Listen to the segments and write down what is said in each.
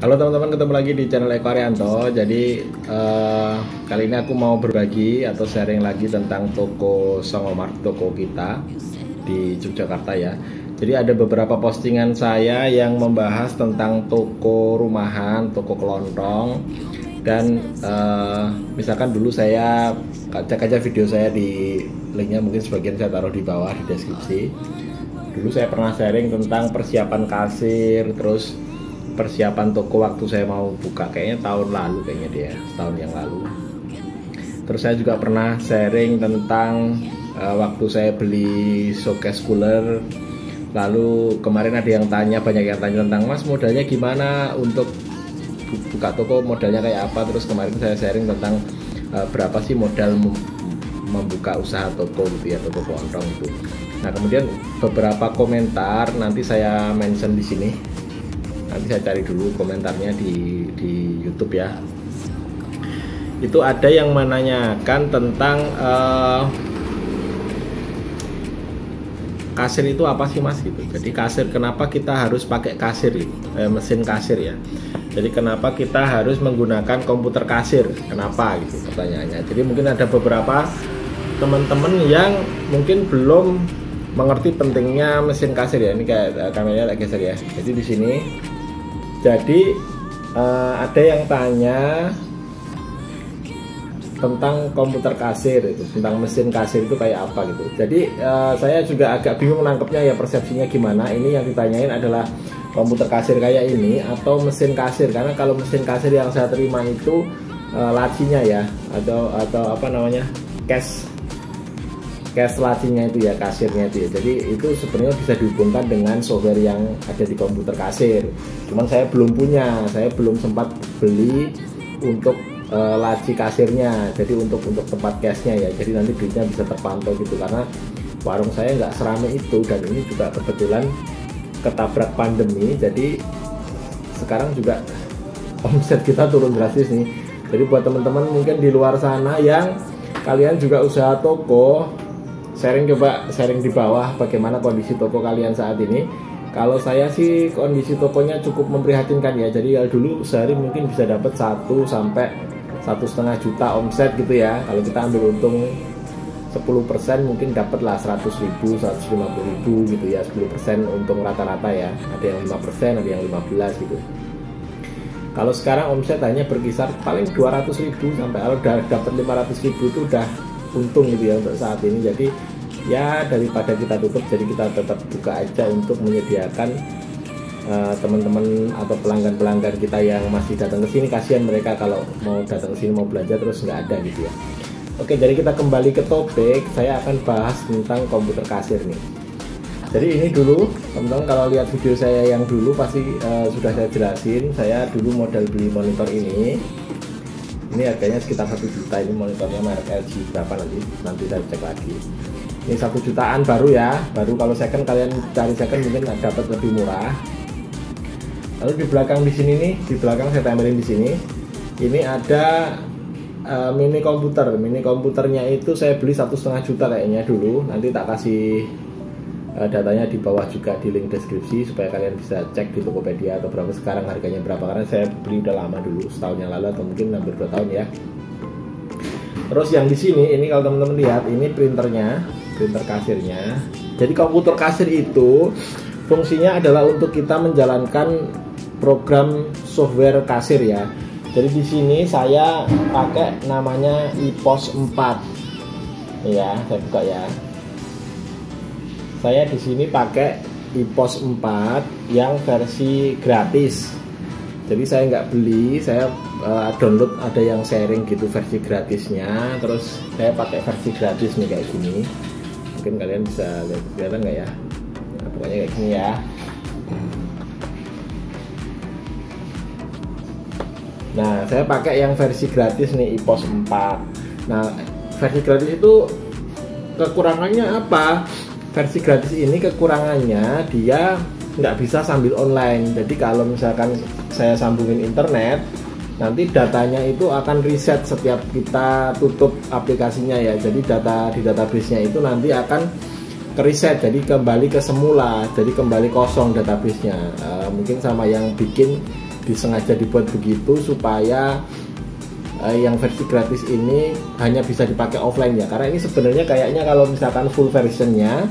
Halo teman-teman, ketemu lagi di channel Eko Arianto. Jadi kali ini aku mau berbagi atau sharing lagi tentang toko Songomart, toko kita di Yogyakarta ya. Jadi ada beberapa postingan saya yang membahas tentang toko rumahan, toko kelontong. Dan misalkan dulu saya cek aja video saya di linknya, mungkin sebagian saya taruh di bawah di deskripsi. Dulu saya pernah sharing tentang persiapan kasir, terus persiapan toko waktu saya mau buka, kayaknya tahun lalu, kayaknya dia setahun yang lalu. Terus saya juga pernah sharing tentang waktu saya beli showcase cooler. Lalu kemarin ada yang tanya, banyak yang tanya tentang, Mas, modalnya gimana untuk buka toko, modalnya kayak apa. Terus kemarin saya sharing tentang berapa sih modal membuka usaha toko gitu ya, toko kelontong itu. Nah, kemudian beberapa komentar nanti saya mention di sini. Nanti saya cari dulu komentarnya di YouTube ya. Itu ada yang menanyakan tentang kasir itu apa sih, Mas, gitu. Jadi kasir, kenapa kita harus pakai kasir itu, mesin kasir ya. Jadi kenapa kita harus menggunakan komputer kasir? Kenapa gitu pertanyaannya. Jadi mungkin ada beberapa teman-teman yang mungkin belum mengerti pentingnya mesin kasir ya. Ini kayak kameranya lagi geser ya. Jadi di sini. Jadi ada yang tanya tentang komputer kasir itu, tentang mesin kasir itu kayak apa gitu. Jadi saya juga agak bingung menangkapnya ya, persepsinya gimana. Ini yang ditanyain adalah komputer kasir kayak ini atau mesin kasir. Karena kalau mesin kasir yang saya terima itu lacinya ya, atau apa namanya, cash lacinya itu ya, kasirnya itu ya. Jadi itu sebenarnya bisa dihubungkan dengan software yang ada di komputer kasir. Cuman saya belum punya, saya belum sempat beli untuk laci kasirnya. Jadi untuk tempat cashnya ya. Jadi nanti duitnya bisa terpantau gitu, karena warung saya nggak seramai itu, dan ini juga kebetulan ketabrak pandemi. Jadi sekarang juga omset kita turun drastis nih. Jadi buat teman-teman mungkin di luar sana yang kalian juga usaha toko, coba sharing di bawah bagaimana kondisi toko kalian saat ini. Kalau saya sih kondisi tokonya cukup memprihatinkan ya. Jadi ya dulu sehari mungkin bisa dapat 1 sampai 1,5 juta omset gitu ya. Kalau kita ambil untung 10% mungkin dapatlah 100.000, 150.000 gitu ya. 10% untung rata-rata ya. Ada yang 5%, ada yang 15 gitu. Kalau sekarang omset hanya berkisar paling 200.000 sampai, kalau udah dapat 500.000 itu udah untung gitu ya untuk saat ini. Jadi ya daripada kita tutup, jadi kita tetap buka aja untuk menyediakan teman-teman atau pelanggan-pelanggan kita yang masih datang ke sini. Kasihan mereka kalau mau datang ke sini mau belanja terus nggak ada gitu ya. Oke, jadi kita kembali ke topik. Saya akan bahas tentang komputer kasir nih. Jadi ini dulu teman-teman, kalau lihat video saya yang dulu pasti sudah saya jelasin. Saya dulu modal beli monitor ini harganya sekitar 1 juta. Ini monitornya merek LG, berapa nanti saya cek lagi. Ini 1 jutaan baru ya, baru. Kalau second, kalian cari second mungkin dapat lebih murah. Lalu di belakang di sini nih, di belakang saya tampilin di sini, ini ada mini komputer. Mini komputernya itu saya beli 1,5 juta kayaknya dulu. Nanti tak kasih datanya di bawah juga di link deskripsi supaya kalian bisa cek di Tokopedia atau berapa sekarang harganya berapa, karena saya beli udah lama dulu, setahun yang lalu atau mungkin hampir 2 tahun ya. Terus yang di sini ini kalau teman-teman lihat, ini printernya, printer kasirnya. Jadi komputer kasir itu fungsinya adalah untuk kita menjalankan program software kasir ya. Jadi di sini saya pakai namanya iPOS 4. Ya, saya buka ya. Saya di sini pakai iPOS 4 yang versi gratis. Jadi saya nggak beli, saya download, ada yang sharing gitu versi gratisnya. Terus saya pakai versi gratis nih kayak gini. Mungkin kalian bisa lihat, kelihatan nggak ya? Nah, pokoknya kayak gini ya. Nah, saya pakai yang versi gratis nih, iPOS 4. Nah, versi gratis itu kekurangannya apa? Versi gratis ini kekurangannya dia nggak bisa sambil online. Jadi kalau misalkan saya sambungin internet, nanti datanya itu akan reset setiap kita tutup aplikasinya ya. Jadi data di database-nya itu nanti akan ke reset, jadi kembali ke semula, jadi kembali kosong database-nya. Mungkin sama yang bikin disengaja dibuat begitu supaya yang versi gratis ini hanya bisa dipakai offline ya, karena ini sebenarnya kayaknya kalau misalkan full versionnya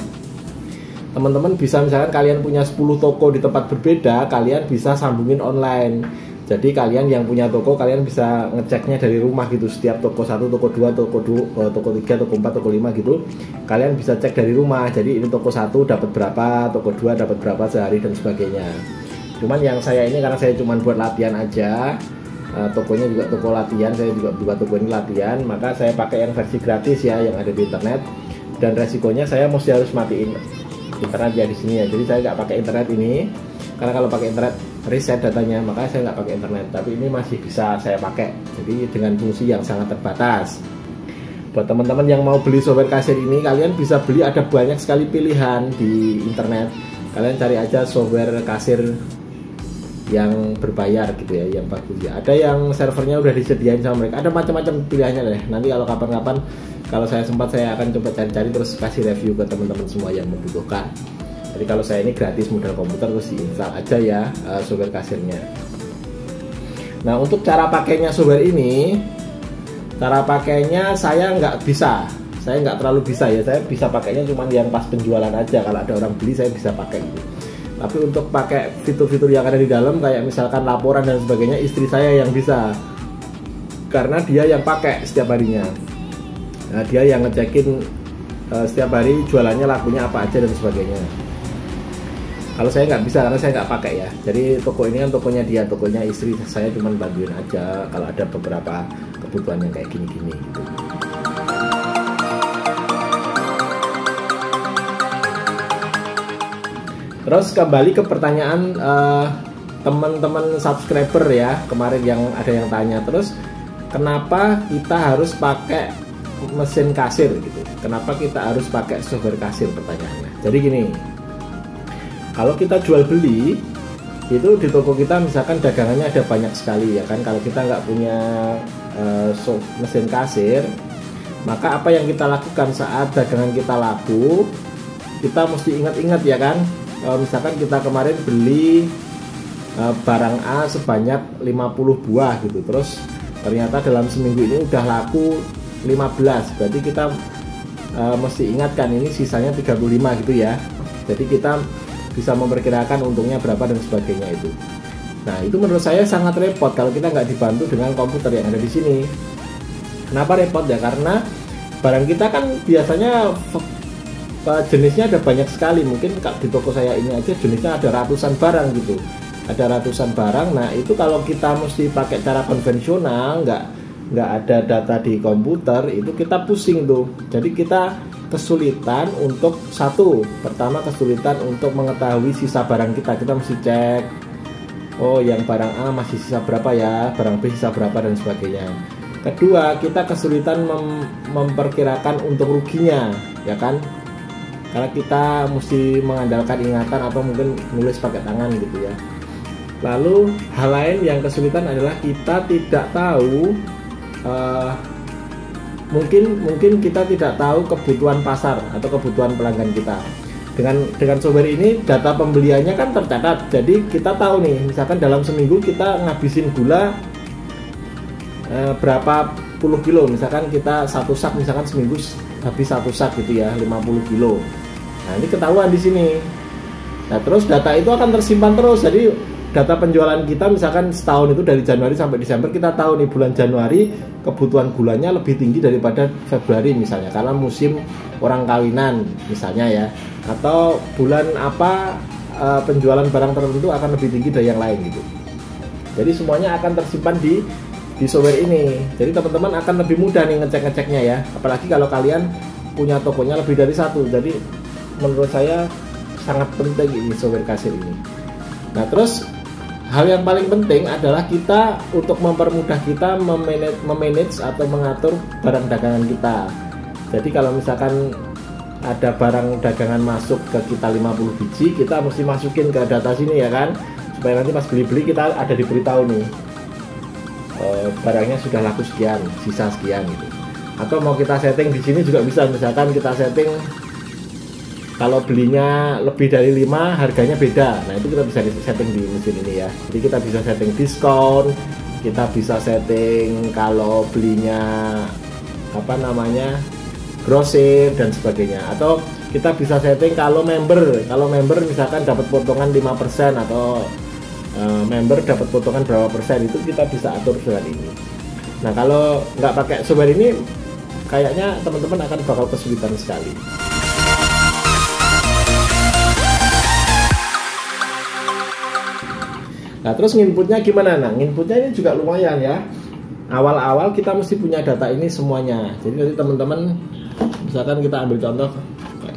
teman-teman bisa, misalkan kalian punya 10 toko di tempat berbeda, kalian bisa sambungin online. Jadi kalian yang punya toko, kalian bisa ngeceknya dari rumah gitu, setiap toko 1, toko 2, toko 3, toko 4, toko 5 gitu, kalian bisa cek dari rumah. Jadi ini toko 1 dapat berapa, toko 2 dapat berapa sehari dan sebagainya. Cuman yang saya ini karena saya cuma buat latihan aja, tokonya juga toko latihan, saya juga buka toko ini latihan, maka saya pakai yang versi gratis ya, yang ada di internet. Dan resikonya saya mesti harus matiin internet ya di sini ya, jadi saya nggak pakai internet ini, karena kalau pakai internet reset datanya, maka saya nggak pakai internet. Tapi ini masih bisa saya pakai, jadi dengan fungsi yang sangat terbatas. Buat teman-teman yang mau beli software kasir ini, kalian bisa beli, ada banyak sekali pilihan di internet. Kalian cari aja software kasir yang berbayar gitu ya, yang bagus ya. Ada yang servernya udah disediain sama mereka, ada macam-macam pilihannya deh. Nanti kalau kapan-kapan, kalau saya sempat, saya akan coba cari-cari terus kasih review ke teman-teman semua yang membutuhkan. Jadi kalau saya ini gratis modal komputer, terus diinstal aja ya software kasirnya. Nah, untuk cara pakainya software ini, cara pakainya saya nggak terlalu bisa ya. Saya bisa pakainya cuma yang pas penjualan aja, kalau ada orang beli saya bisa pakai gitu. Tapi untuk pakai fitur-fitur yang ada di dalam, kayak misalkan laporan dan sebagainya, istri saya yang bisa, karena dia yang pakai setiap harinya. Nah, dia yang ngecekin setiap hari jualannya, lakunya apa aja dan sebagainya. Kalau saya nggak bisa, karena saya nggak pakai ya. Jadi toko ini kan tokonya dia, tokonya istri, saya cuma bantuin aja kalau ada beberapa kebutuhan yang kayak gini-gini gitu. Terus kembali ke pertanyaan teman-teman subscriber ya, kemarin yang ada yang tanya, terus kenapa kita harus pakai mesin kasir gitu, kenapa kita harus pakai software kasir, pertanyaannya. Jadi gini, kalau kita jual beli itu di toko kita, misalkan dagangannya ada banyak sekali ya kan, kalau kita nggak punya mesin kasir, maka apa yang kita lakukan saat dagangan kita laku, kita mesti ingat-ingat ya kan. Misalkan kita kemarin beli barang A sebanyak 50 buah gitu, terus ternyata dalam seminggu ini udah laku 15, berarti kita mesti ingatkan ini sisanya 35 gitu ya. Jadi kita bisa memperkirakan untungnya berapa dan sebagainya itu. Nah, itu menurut saya sangat repot kalau kita nggak dibantu dengan komputer yang ada di sini. Kenapa repot ya? Karena barang kita kan biasanya jenisnya ada banyak sekali, mungkin di toko saya ini aja jenisnya ada ratusan barang gitu, ada ratusan barang. Nah, itu kalau kita mesti pakai cara konvensional, nggak ada data di komputer, itu kita pusing tuh. Jadi kita kesulitan untuk pertama kesulitan untuk mengetahui sisa barang kita mesti cek, oh yang barang A masih sisa berapa ya, barang B sisa berapa dan sebagainya. Kedua, kita kesulitan memperkirakan untung ruginya ya kan, karena kita mesti mengandalkan ingatan atau mungkin nulis pakai tangan gitu ya. Lalu hal lain yang kesulitan adalah kita tidak tahu, mungkin kita tidak tahu kebutuhan pasar atau kebutuhan pelanggan kita. Dengan software ini data pembeliannya kan tercatat, jadi kita tahu nih, misalkan dalam seminggu kita ngabisin gula berapa puluh kilo, misalkan kita satu sak, misalkan seminggu habis satu sak gitu ya, 50 kilo. Nah, ini ketahuan di sini. Nah, terus data itu akan tersimpan terus. Jadi data penjualan kita misalkan setahun itu dari Januari sampai Desember, kita tahu nih bulan Januari kebutuhan gulanya lebih tinggi daripada Februari misalnya, karena musim orang kawinan misalnya ya. Atau bulan apa penjualan barang tertentu akan lebih tinggi dari yang lain gitu. Jadi semuanya akan tersimpan di software ini. Jadi teman-teman akan lebih mudah nih ngecek-ngeceknya ya. Apalagi kalau kalian punya tokonya lebih dari satu. Jadi menurut saya sangat penting ini software kasir ini. Nah, terus hal yang paling penting adalah kita untuk mempermudah kita memanage atau mengatur barang dagangan kita. Jadi kalau misalkan ada barang dagangan masuk ke kita 50 biji, kita mesti masukin ke data sini ya kan, supaya nanti pas beli-beli kita ada diberitahu nih, barangnya sudah laku sekian, sisa sekian gitu. Atau mau kita setting di sini juga bisa, misalkan kita setting Kalau belinya lebih dari 5 harganya beda. Nah itu kita bisa setting di mesin ini ya. Jadi kita bisa setting diskon, kita bisa setting kalau belinya apa namanya grosir dan sebagainya. Atau kita bisa setting kalau member misalkan dapat potongan 5% atau member dapat potongan berapa persen, itu kita bisa atur dengan ini. Nah kalau nggak pakai software ini kayaknya teman-teman akan bakal kesulitan sekali. Nah terus nginputnya gimana? Nah nginputnya ini juga lumayan ya. Awal-awal kita mesti punya data ini semuanya. Jadi nanti teman-teman, misalkan kita ambil contoh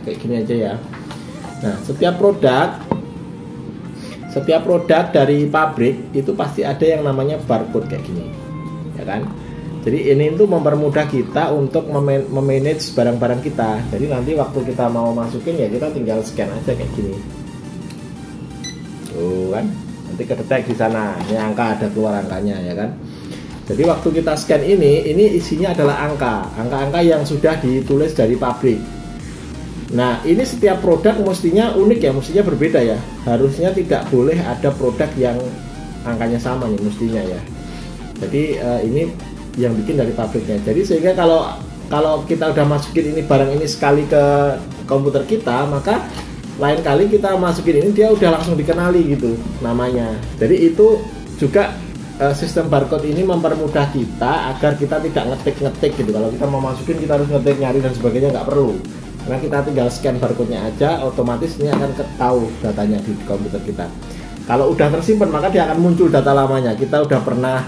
kayak gini aja ya. Nah setiap produk dari pabrik itu pasti ada yang namanya barcode kayak gini, ya kan? Jadi ini tuh mempermudah kita untuk memanage barang-barang kita. Jadi nanti waktu kita mau masukin ya kita tinggal scan aja kayak gini. Tuh kan? Nanti kedetek di sana, ini angka, ada keluar angkanya ya kan. Jadi waktu kita scan ini isinya adalah angka-angka yang sudah ditulis dari pabrik. Nah ini setiap produk mestinya unik ya, mestinya berbeda ya. Harusnya tidak boleh ada produk yang angkanya sama nih mestinya ya. Jadi ini yang bikin dari pabriknya. Jadi sehingga kalau kita udah masukin ini barang ini sekali ke komputer kita, maka lain kali kita masukin ini dia udah langsung dikenali gitu namanya. Jadi itu juga sistem barcode ini mempermudah kita agar kita tidak ngetik gitu. Kalau kita mau masukin kita harus ngetik, nyari dan sebagainya, nggak perlu. Karena kita tinggal scan barcode-nya aja, otomatis ini akan ketahui datanya di komputer kita. Kalau udah tersimpan maka dia akan muncul data lamanya. Kita udah pernah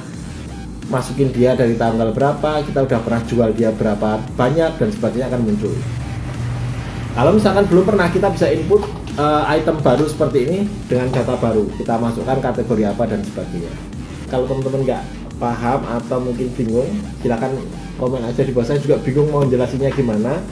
masukin dia dari tanggal berapa, kita udah pernah jual dia berapa banyak dan sebagainya akan muncul. Kalau misalkan belum pernah, kita bisa input item baru seperti ini dengan data baru. Kita masukkan kategori apa dan sebagainya. Kalau teman-teman nggak paham atau mungkin bingung, silakan komen aja di bawah. Saya juga bingung mau jelasinnya gimana.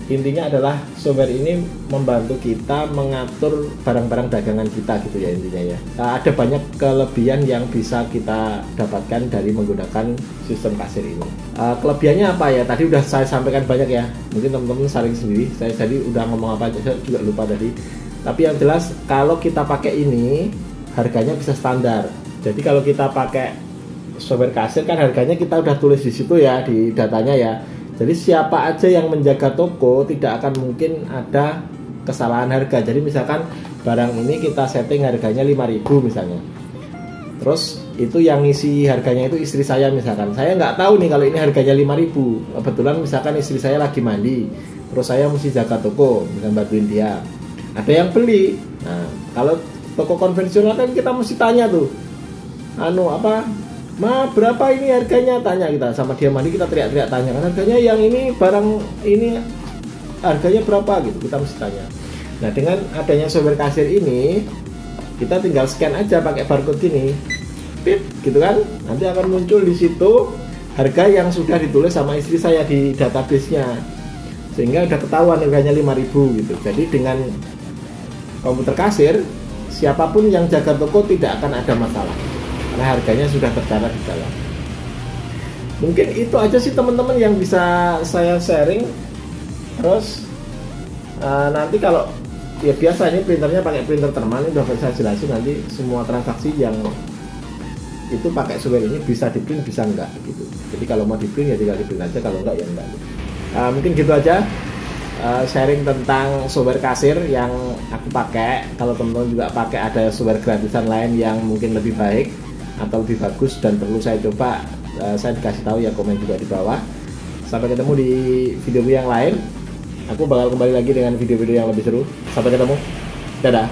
Intinya adalah software ini membantu kita mengatur barang-barang dagangan kita gitu ya intinya ya. Ada banyak kelebihan yang bisa kita dapatkan dari menggunakan sistem kasir ini. Kelebihannya apa ya? Tadi udah saya sampaikan banyak ya. Mungkin teman-teman saring sendiri. Saya tadi udah ngomong apa aja, saya juga lupa tadi. Tapi yang jelas kalau kita pakai ini harganya bisa standar. Jadi kalau kita pakai software kasir kan harganya kita udah tulis di situ ya, di datanya ya. Jadi siapa aja yang menjaga toko tidak akan mungkin ada kesalahan harga. Jadi misalkan barang ini kita setting harganya 5.000 misalnya. Terus itu yang ngisi harganya itu istri saya misalkan. Saya nggak tahu nih kalau ini harganya 5.000. Kebetulan misalkan istri saya lagi mandi. Terus saya mesti jaga toko, misalnya bantuin dia. Ada yang beli. Nah, kalau toko konvensional kan kita mesti tanya tuh. Berapa ini harganya, tanya kita sama dia mandi, kita teriak-teriak tanya kan harganya yang ini, barang ini harganya berapa gitu, kita mesti tanya. Nah dengan adanya software kasir ini kita tinggal scan aja pakai barcode gini, pip gitu kan, nanti akan muncul di situ harga yang sudah ditulis sama istri saya di database-nya, sehingga udah ketahuan harganya 5.000 gitu. Jadi dengan komputer kasir siapapun yang jaga toko tidak akan ada masalah karena harganya sudah tertera di dalam. Mungkin itu aja sih teman-teman yang bisa saya sharing. Terus nanti kalau ya biasa ini printernya pakai printer Thermal, ini udah saya jelasin nanti semua transaksi yang itu pakai software ini bisa di print bisa enggak gitu. Jadi kalau mau di print ya tinggal di print aja, kalau enggak ya enggak gitu. Mungkin gitu aja sharing tentang software kasir yang aku pakai. Kalau teman-teman juga pakai ada software gratisan lain yang mungkin lebih baik atau lebih bagus dan perlu saya coba, saya dikasih tahu ya, komen juga di bawah. Sampai ketemu di video yang lain. Aku bakal kembali lagi dengan video-video yang lebih seru. Sampai ketemu. Dadah.